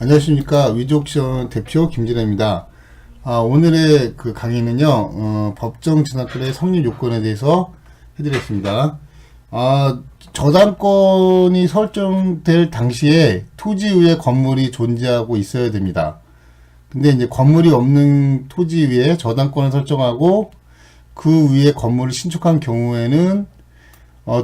안녕하십니까. 위즈옥션 대표 김진아입니다. 오늘의 그 강의는요, 법정 진압권의 성립 요건에 대해서 해드리겠습니다. 저당권이 설정될 당시에 토지 위에 건물이 존재하고 있어야 됩니다. 근데 이제 건물이 없는 토지 위에 저당권을 설정하고 그 위에 건물을 신축한 경우에는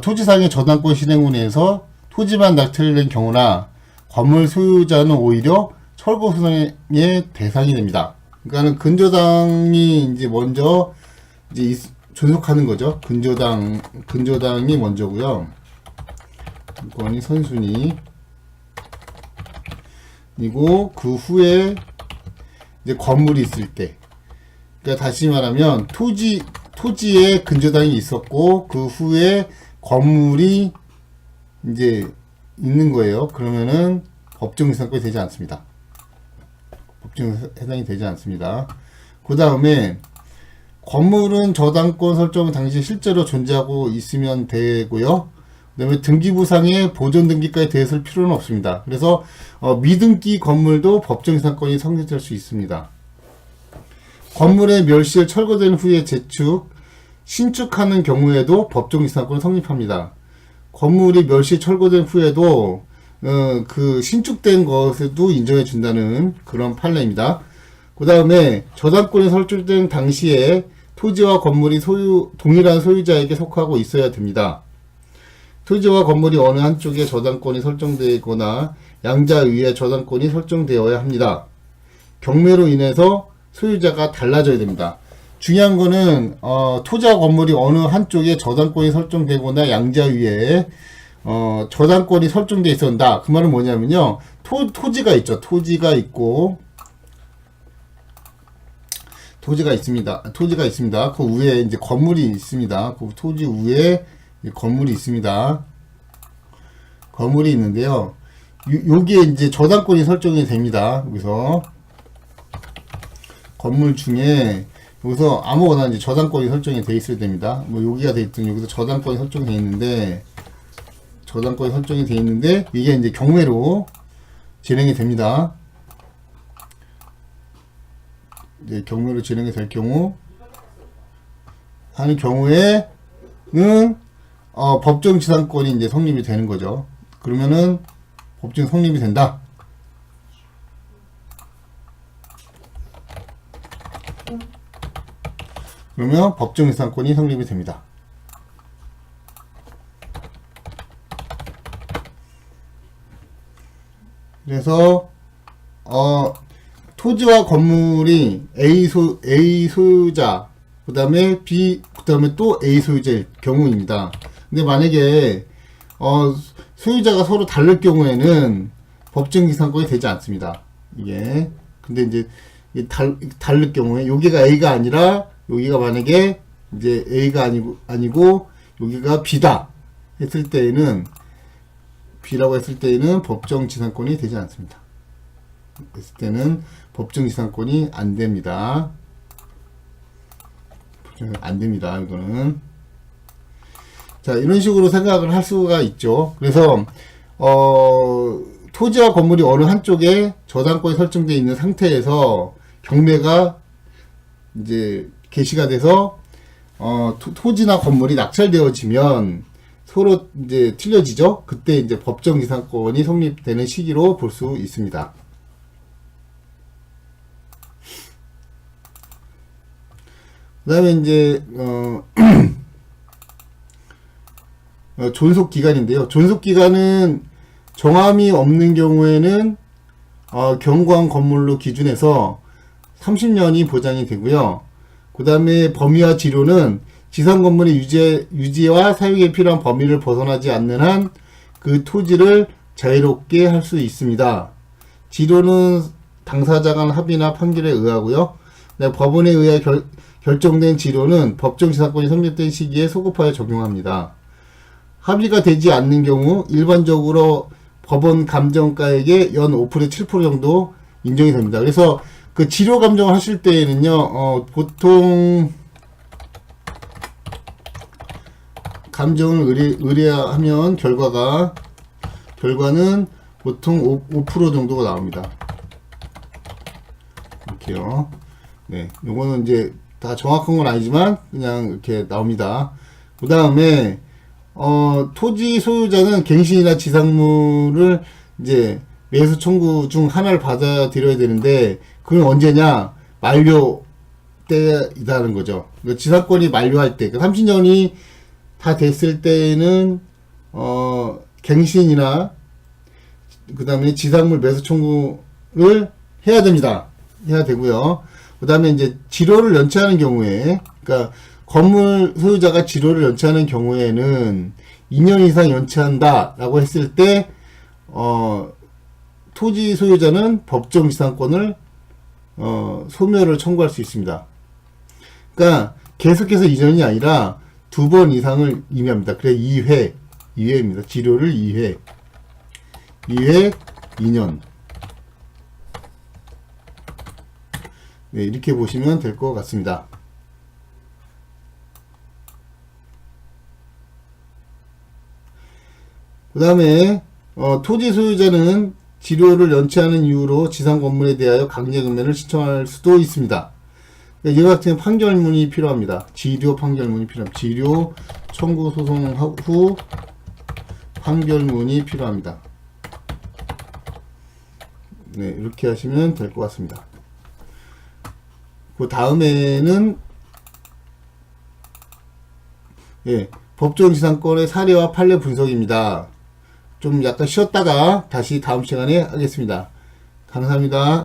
토지상의 저당권 실행운에서 토지만 낙찰된 경우나 건물 소유자는 오히려 철거 소송의 대상이 됩니다. 그러니까는 근저당이 이제 먼저 이제 존속하는 거죠. 근저당이 먼저고요. 권이 선순위. 그리고 그 후에 이제 건물이 있을 때. 그러니까 다시 말하면 토지에 근저당이 있었고 그 후에 건물이 이제 있는 거예요. 그러면은 법정 이상권이 되지 않습니다. 법정 해당이 되지 않습니다. 그 다음에 건물은 저당권 설정 당시 실제로 존재하고 있으면 되고요. 그 다음에 등기부상의 보존 등기까지 대했을 필요는 없습니다. 그래서 미등기 건물도 법정 이상권이 성립될 수 있습니다. 건물의 멸실 철거된 후에 재축, 신축하는 경우에도 법정 이상권은 성립합니다. 건물이 멸실 철거된 후에도 그 신축된 것에도 인정해 준다는 그런 판례입니다. 그 다음에 저당권이 설정된 당시에 토지와 건물이 동일한 소유자에게 속하고 있어야 됩니다. 토지와 건물이 어느 한쪽에 저당권이 설정되거나 양자의에 저당권이 설정되어야 합니다. 경매로 인해서 소유자가 달라져야 됩니다. 중요한 거는 토지와 건물이 어느 한쪽에 저당권이 설정되거나 양자위에 저당권이 설정되어 있었다. 그 말은 뭐냐면요. 토지가 있죠. 토지가 있습니다. 그 위에 이제 건물이 있습니다. 그 토지 위에 건물이 있습니다. 건물이 있는데요. 요게 이제 저당권이 설정이 됩니다. 여기서 건물 중에 여기서 아무거나 이제 저당권이 설정이 되어 있어야 됩니다. 뭐 여기가 되어 있든 여기서 저당권이 설정이 되어 있는데 이게 이제 경매로 진행이 됩니다. 이제 경매로 진행이 될 하는 경우에는 법정 지상권이 이제 성립이 되는 거죠. 그러면은 법정 성립이 된다. 그러면 법정 이상권이 성립이 됩니다. 그래서 토지와 건물이 A 소유자, 그 다음에 또 A 소유자일 경우입니다. 근데 만약에 소유자가 서로 다를 경우에는 법정 이상권이 되지 않습니다. 이게 근데 이제 다를 경우에 여기가 A가 아니라 여기가 만약에 이제 A가 아니고 여기가 B다 B라고 했을 때에는 법정 지상권이 되지 않습니다. 했을 때는 법정 지상권이 안 됩니다. 안 됩니다. 이거는. 자, 이런 식으로 생각을 할 수가 있죠. 그래서 토지와 건물이 어느 한쪽에 저당권이 설정되어 있는 상태에서 경매가 이제 개시가 돼서 토지나 건물이 낙찰되어지면 서로 이제 틀려지죠. 그때 이제 법정 지상권이 성립되는 시기로 볼 수 있습니다. 그 다음에 이제 존속 기간인데요. 존속 기간은 정함이 없는 경우에는 경관 건물로 기준해서 30년이 보장이 되고요. 그 다음에 범위와 지료는 지상 건물의 유지와 사용에 필요한 범위를 벗어나지 않는 한 그 토지를 자유롭게 할 수 있습니다. 지료는 당사자 간 합의나 판결에 의하고요. 법원에 의해 결정된 지료는 법정 지상권이 성립된 시기에 소급하여 적용합니다. 합의가 되지 않는 경우 일반적으로 법원 감정가액의 연 5% 7% 정도 인정이 됩니다. 그래서 그 지료 감정을 하실 때에는요, 보통 감정을 의뢰하면 결과는 보통 5% 정도가 나옵니다. 이렇게요. 네, 요거는 이제 다 정확한 건 아니지만 그냥 이렇게 나옵니다. 그 다음에 토지 소유자는 갱신이나 지상물을 이제 매수 청구 중 하나를 받아들여야 되는데 그건 언제냐? 만료 때이다는 거죠. 그러니까 지상권이 만료할 때, 그러니까 30년이 다 됐을 때는 갱신이나 그 다음에 지상물 매수 청구를 해야 됩니다. 해야 되고요. 그 다음에 이제 지료를 연체하는 경우에, 그러니까 건물 소유자가 지료를 연체하는 경우에는 2년 이상 연체한다 라고 했을 때 토지 소유자는 법정 지상권을 소멸을 청구할 수 있습니다. 그러니까 계속해서 2년이 아니라 2번 이상을 의미합니다. 그래 2회입니다. 지료를 2회 2년. 네, 이렇게 보시면 될 것 같습니다. 그 다음에 토지 소유자는 지료를 연체하는 이유로 지상 건물에 대하여 강제 금매를 신청할 수도 있습니다. 그러니까 이와 같은 판결문이 필요합니다. 지료 판결문이 필요합니다. 지료 청구 소송 후 판결문이 필요합니다. 네, 이렇게 하시면 될 것 같습니다. 그 다음에는 예, 법정 지상권의 사례와 판례 분석입니다. 좀 약간 쉬었다가 다시 다음 시간에 하겠습니다. 감사합니다.